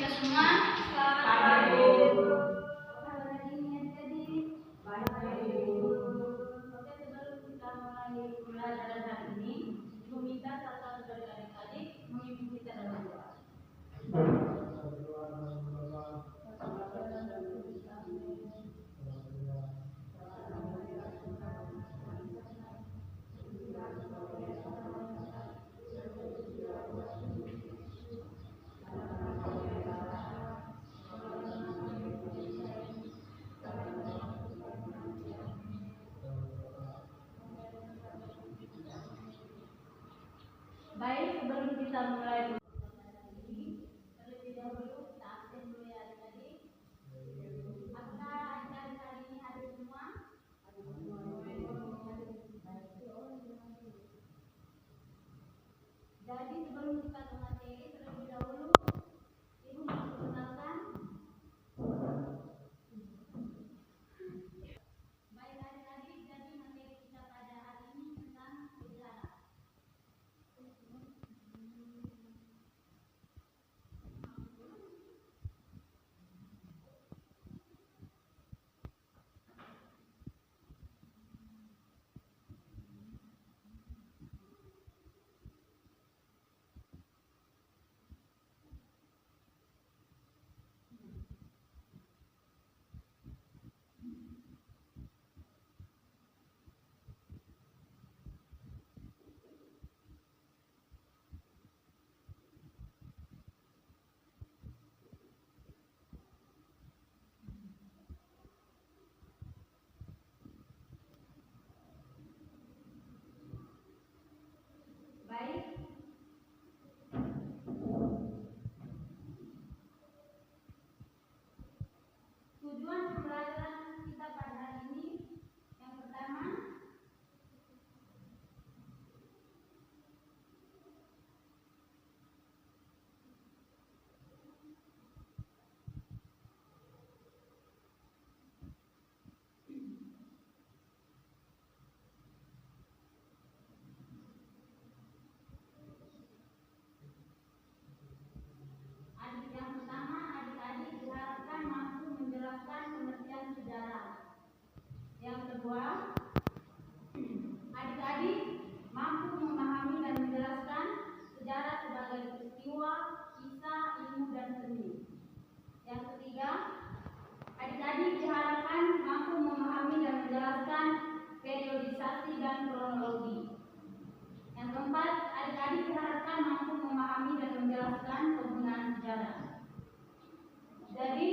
kita semua. Selamat pagi. Hari ini jadi pagi. Oke, sebelum kita mulai pelajaran hari ini, Ibu minta salah satu dari adik-adik mengikuti kita dalam doa. Baik, sebelum kita mulai pelajaran ini, terlebih dahulu kita absen dulu ya adik-adik. Apakah adik-adik hari ini hadir semua? Jadi sebelum kita ke materi, terlebih dahulu Ibu mau perkenalkan. Baik adik-adik, jadi materi kita pada hari ini tentang sejarah. Baik. Tujuan pembelajaran kita pada hari ini yang pertama, adik-adik diharapkan mampu menjelaskan pengertian sejarah. Yang kedua, adik-adik mampu memahami dan menjelaskan sejarah sebagai peristiwa, kisah, ilmu, dan seni. Yang ketiga, adik-adik diharapkan mampu memahami dan menjelaskan periodisasi dan kronologi. Yang keempat, adik-adik diharapkan mampu memahami dan menjelaskan penggunaan sejarah. Jadi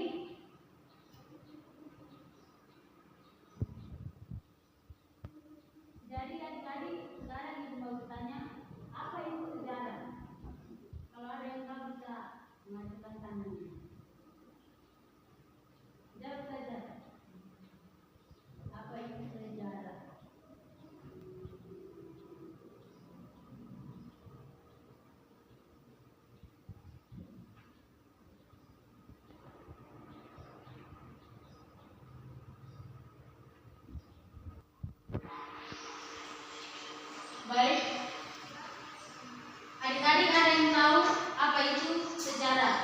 adik-adik sekarang ibu mau bertanya, apa itu sejarah? Kalau ada yang tahu bisa mengajukan tangannya. Jawab saja. Apa itu sejarah? Baik. Adik-adik ada yang tahu apa itu sejarah?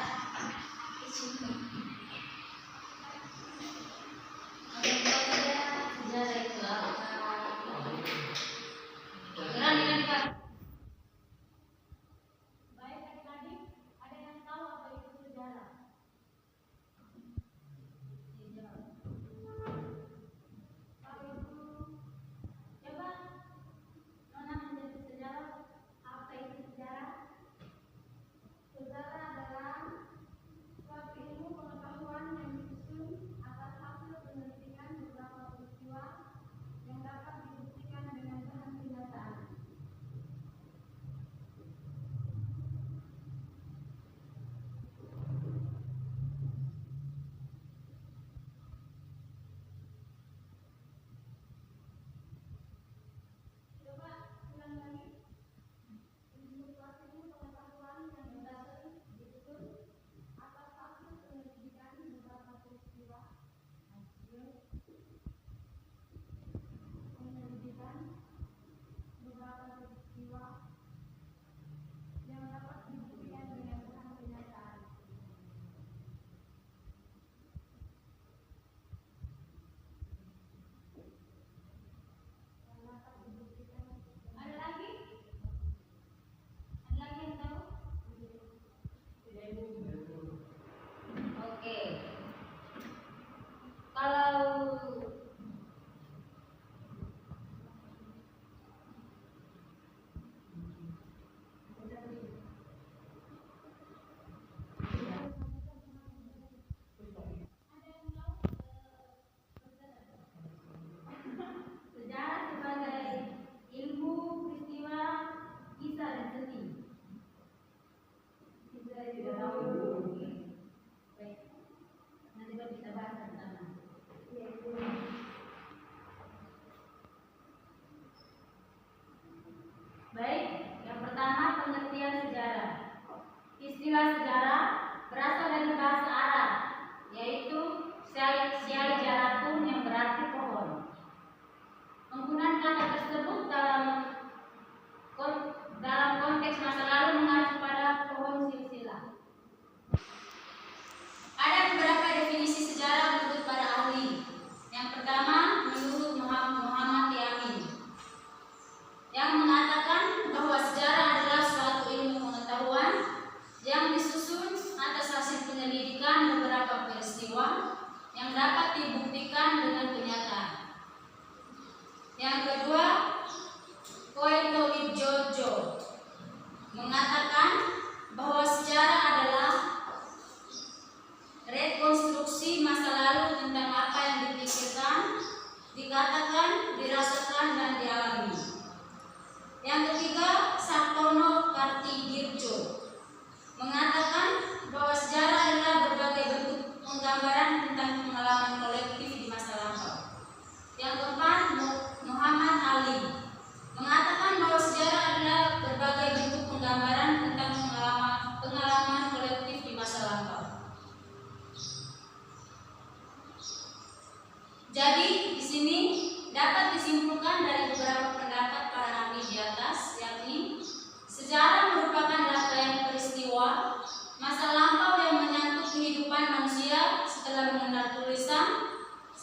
Ada yang tahu tidak sejarah itu apa? Berani kan Kak? Baik adik-adik, ada yang tahu apa itu sejarah? Apa itu? Coba Nona menjadi sejarah. Apa itu sejarah? Sejarah adalah suatu ilmu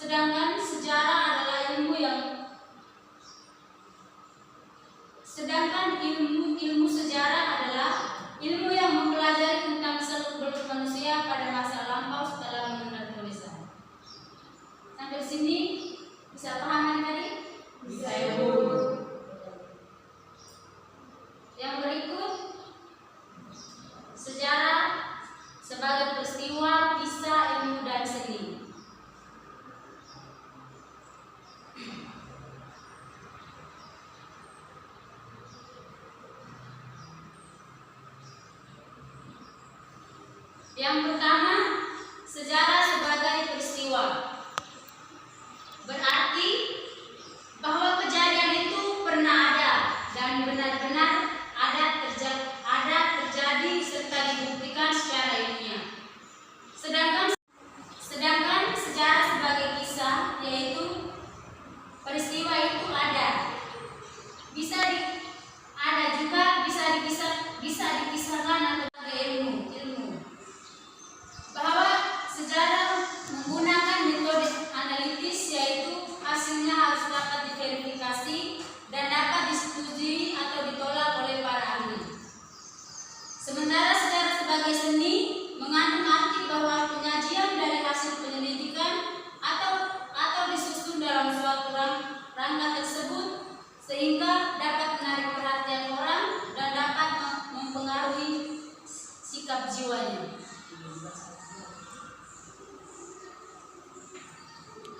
Sedangkan ilmu sejarah adalah ilmu yang mempelajari tentang seluk-beluk manusia pada masa lampau setelah mengenal tulisan. Sampai sini bisa paham tadi? Bisa, Ibu. Yang berikut, sejarah sebagai peristiwa, kisah, ilmu, dan seni. Yang pertama, sejarah sebagai peristiwa. Berarti bahwa kejadian itu pernah ada dan benar-benar ada terjadi serta dibuktikan secara ilmiah. Sedangkan sejarah sebagai kisah, yaitu peristiwa itu bisa dikisahkan atau sebagai ilmu. Bahwa sejarah menggunakan metode analitis, yaitu hasilnya harus dapat diverifikasi dan dapat disetujui atau ditolak oleh para ahli. Sementara sejarah sebagai seni mengandung arti bahwa penyajian dari hasil penyelidikan atau disusun dalam suatu rangka tersebut sehingga dapat menarik perhatian orang dan dapat mempengaruhi sikap jiwanya.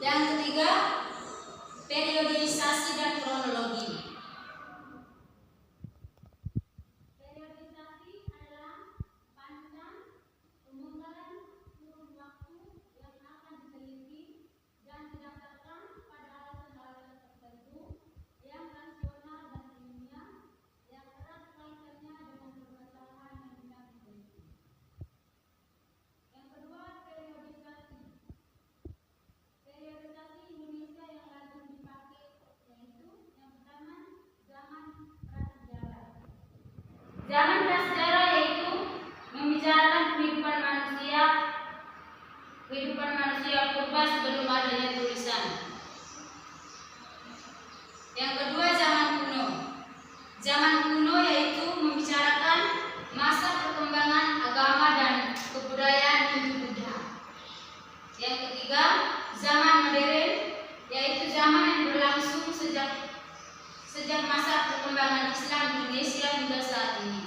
Yang ketiga, periodisasi dan kronologi. Periodisasi adalah panjang pemungkaran kurun waktu yang akan diteliti dan didasarkan pada alasan-alasan tertentu yang rasional dan ilmiah yang erat kaitannya dengan permasalahan yang sedang diteliti. Yang kedua, periodisasi. Periodisasi Indonesia yang lazim dipakai yaitu yang pertama, zaman prasejarah. Zaman prasejarah yaitu membicarakan kehidupan manusia purba sebelum adanya tulisan. Yang kedua, zaman kuno. Zaman kuno yaitu membicarakan masa perkembangan agama dan kebudayaan Hindu-Buddha. Yang ketiga, zaman modern, yaitu zaman yang berlangsung sejak masa perkembangan Islam di Indonesia hingga saat ini.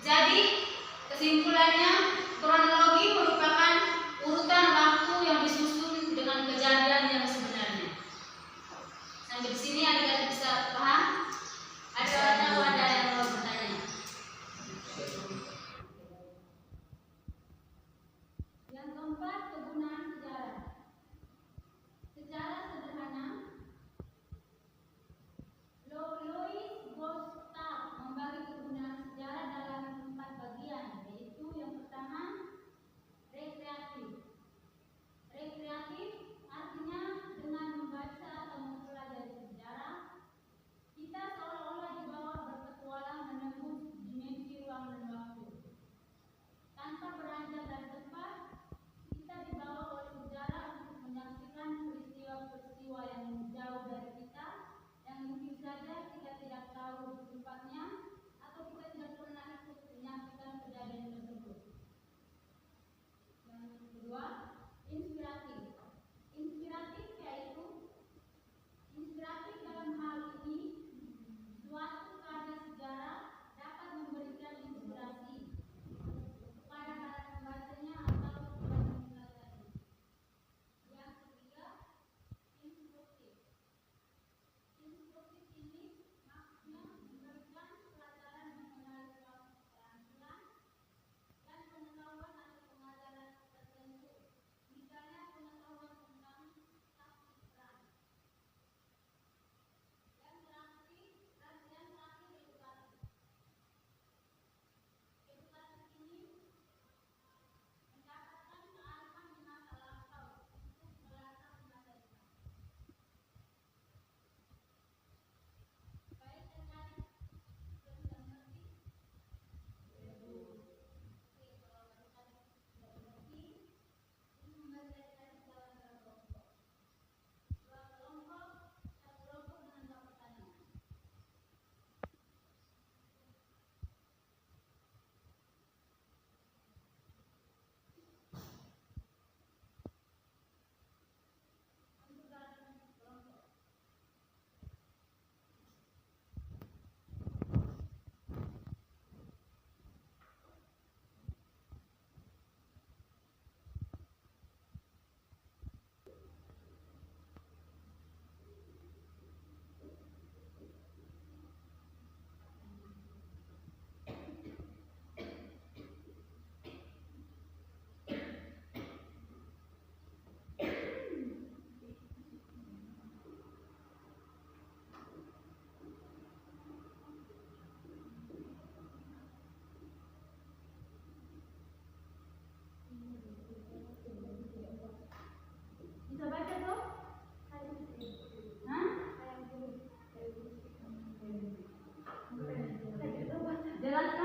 Jadi, kesimpulannya, kronologi merupakan urutan waktu yang disusun dengan kejadian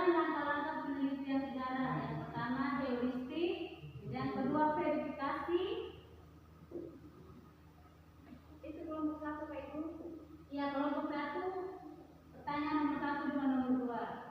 Jalankan langkah-langkah penelitian sejarah. Yang pertama heuristik, yang kedua verifikasi. Itu kelompok 1 Pak Ibu. Ya, kelompok 1, pertanyaan nomor 1 dan nomor 2.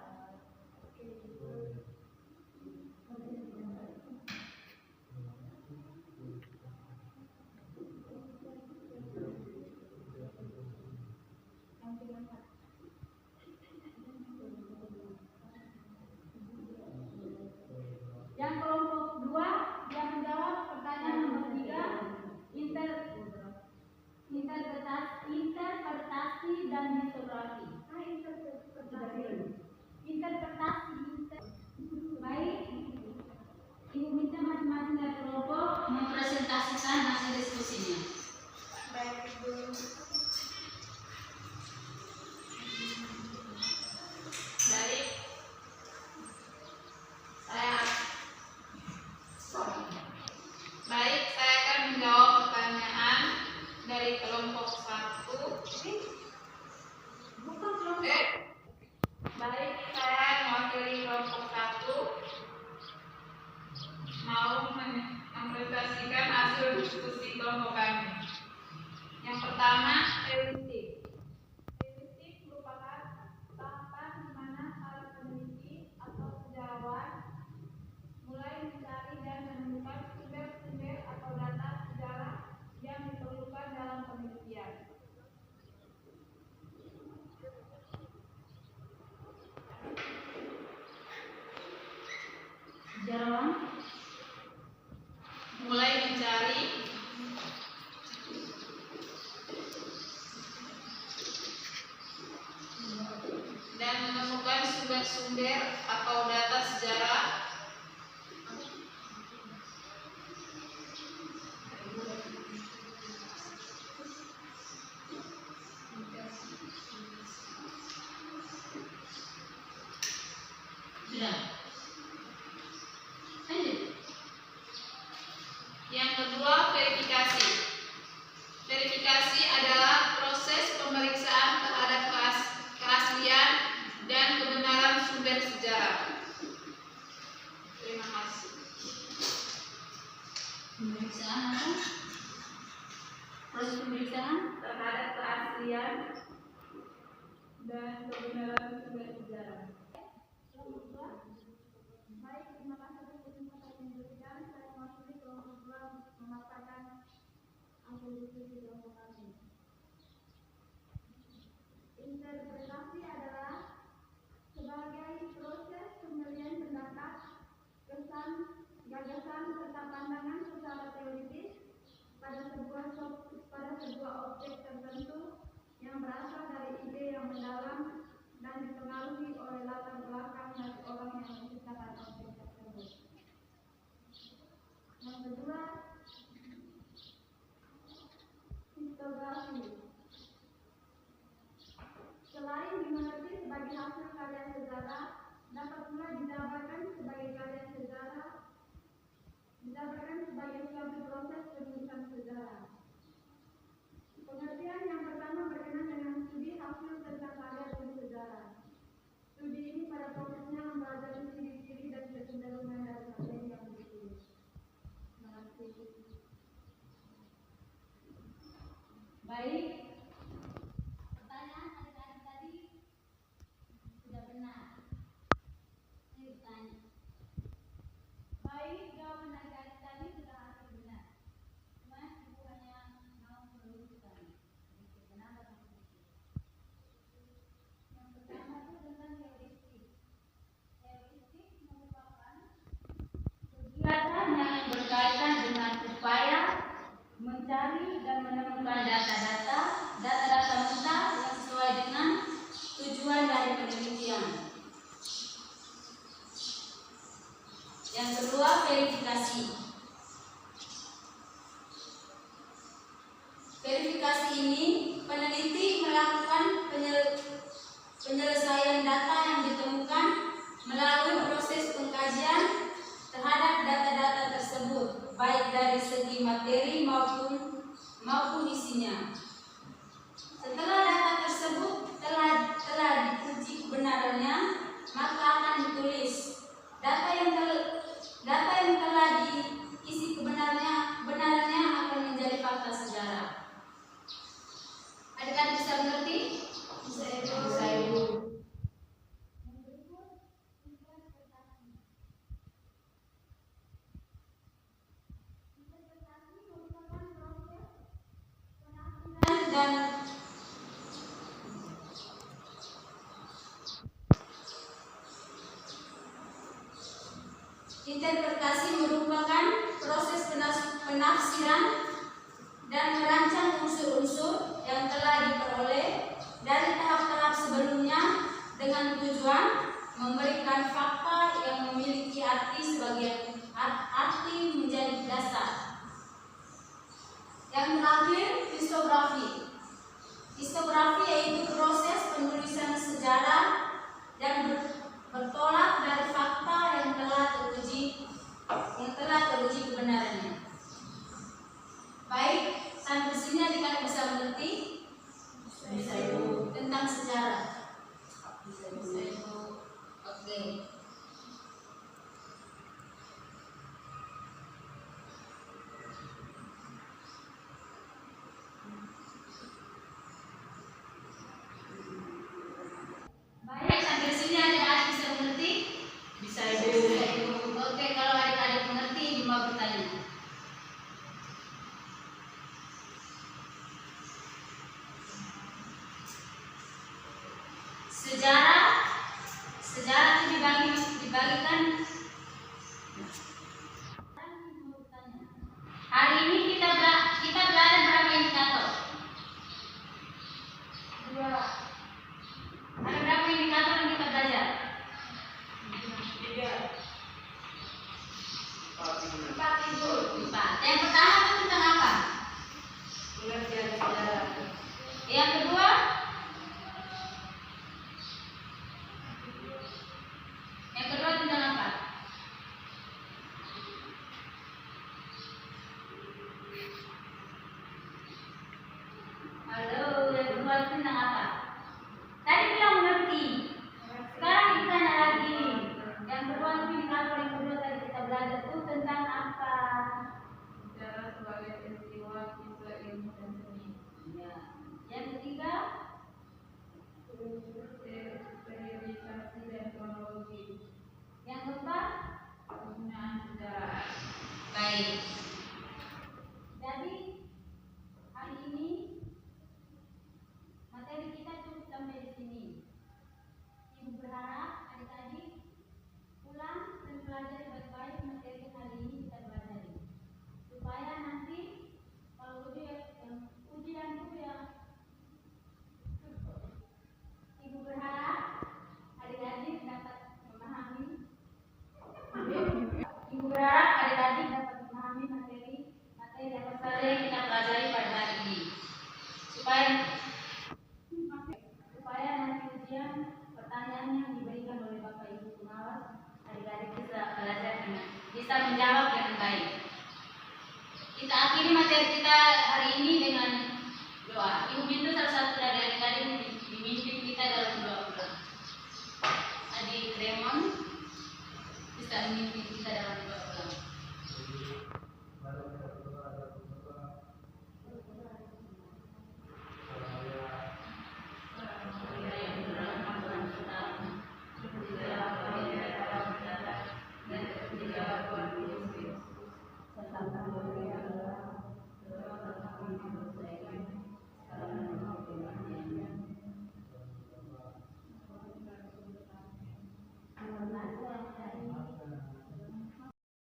Yang kelompok 2 yang menjawab pertanyaan nomor 3, interpretasi dan diskografi. Baik, Ibu minta masing-masing dari kelompok mempresentasikan hasil diskusinya. Baik Ibu. Baik, saya akan menjawab pertanyaan dari kelompok 1. Baik, saya mewakili kelompok 1 mau mempresentasikan hasil diskusi kelompok kami. Yang pertama, heuristik. Heuristik merupakan tahapan di mana para peneliti atau sejarawan mulai mencari dan menemukan sumber-sumber atau data sejarah yang diperlukan dalam penelitian. Sejarawan Mulai mencari dan menemukan sumber-sumber atau data sejarah sudah. Lanjut. Yang kedua, verifikasi. Verifikasi adalah proses pemeriksaan terhadap keaslian dan kebenaran sumber sejarah. Terima kasih. Pemeriksaan apa? Proses pemeriksaan Terhadap keaslian dan kebenaran sumber sejarah. Baik, terima kasih atas kesempatan yang diberikan. Saya mewakili kelompok 2 memaparkan hasil diskusi kelompok kami. Interpretasi adalah sebagai proses pemberian pendapat, kesan, gagasan serta pandangan secara teoritis pada sebuah objek tertentu yang berasal dari ide yang mendalam dan dipengaruhi oleh latar belakang dari orang yang menciptakan objek tersebut. Yang kedua, historiografi. Selain dimengerti sebagai hasil karya sejarah, dapat pula dijabarkan sebagai karya sejarah, dijabarkan sebagai suatu proses penulisan sejarah. Pengertian yang pertama berkenaan dengan studi hasil tentang karya tulis sejarah. Studi ini pada fokusnya mempelajari ciri-ciri dan kecenderungan dari materi yang ditulis. Terima kasih. baik. Pertanyaan adik-adik tadi sudah benar. Ini bertanya. Baik, jawaban adik-adik tadi sudah hampir benar. Cuma ibu hanya mau meluruskan sedikit, menambah sedikit. Yang pertama itu tentang heuristik. Heuristik merupakan kegiatan yang berkaitan dengan upaya mencari dan menemukan data-data mentah yang sesuai dengan tujuan dari penelitian. Yang kedua, verifikasi. Verifikasi ini peneliti melakukan penyelesaian data yang ditemukan melalui proses pengkajian terhadap data-data tersebut, baik dari segi materi maupun isinya. Setelah data tersebut telah diuji kebenarannya, maka akan Data yang telah diisi kebenarannya akan menjadi fakta sejarah. Adik-adik bisa mengerti? Bisa, Ibu. Dan interpretasi merupakan proses penafsiran dan merancang unsur-unsur yang telah diperoleh dari tahap-tahap sebelumnya dengan tujuan memberikan fakta yang memiliki arti sebagai arti menjadi dasar. Yang terakhir, historiografi. Historiografi yaitu proses penulisan sejarah yang bertolak dari fakta yang telah teruji kebenarannya. Baik, sampai sini adik-adik bisa mengerti? Bisa, Ibu. Tentang sejarah. Bisa, Ibu. Oke. Baik, sampai sini adik-adik bisa mengerti? Bisa, Ibu. Oke, kalau adik-adik mengerti, Ibu mau bertanya. Sejarah itu dibagikan. Hari ini kita belajar berapa indikator? 2. Ada berapa indikator yang kita belajar? 4, Ibu. 4. Yang pertama itu tentang apa? Pengertian sejarah. Yang kedua? Yang kedua tentang apa? Halo, yang kedua tentang apa? Tadi bilang mengerti. Sekarang ditanya lagi. Yang kedua indikator yang kedua tadi kita belajar itu tentang apa? Sejarah sebagai peristiwa kisah ilmu dan seni. Ya. Yang ketiga? Periodisasi dan kronologi. Yang keempat? Penggunaan sejarah. Baik. Jadi hari ini materi kita cukup sampai di sini. Ibu berharap adik-adik pulang dan pelajari baik-baik materi hari ini kita pelajari, supaya nanti kalau ujian itu ya, Ibu berharap adik-adik dapat memahami. Ibu berharap adik-adik dapat memahami materi apa saja yang kita pelajari pada hari ini, supaya nanti ujian pertanyaan yang diberikan oleh Bapak Ibu pengawas adik-adik bisa menjawab dengan baik. Kita akhiri materi kita hari ini dengan doa. Ibu minta salah satu dari adik-adik memimpin kita dalam doa pulang. Adik Raymond bisa memimpin kita dalam doa pulang.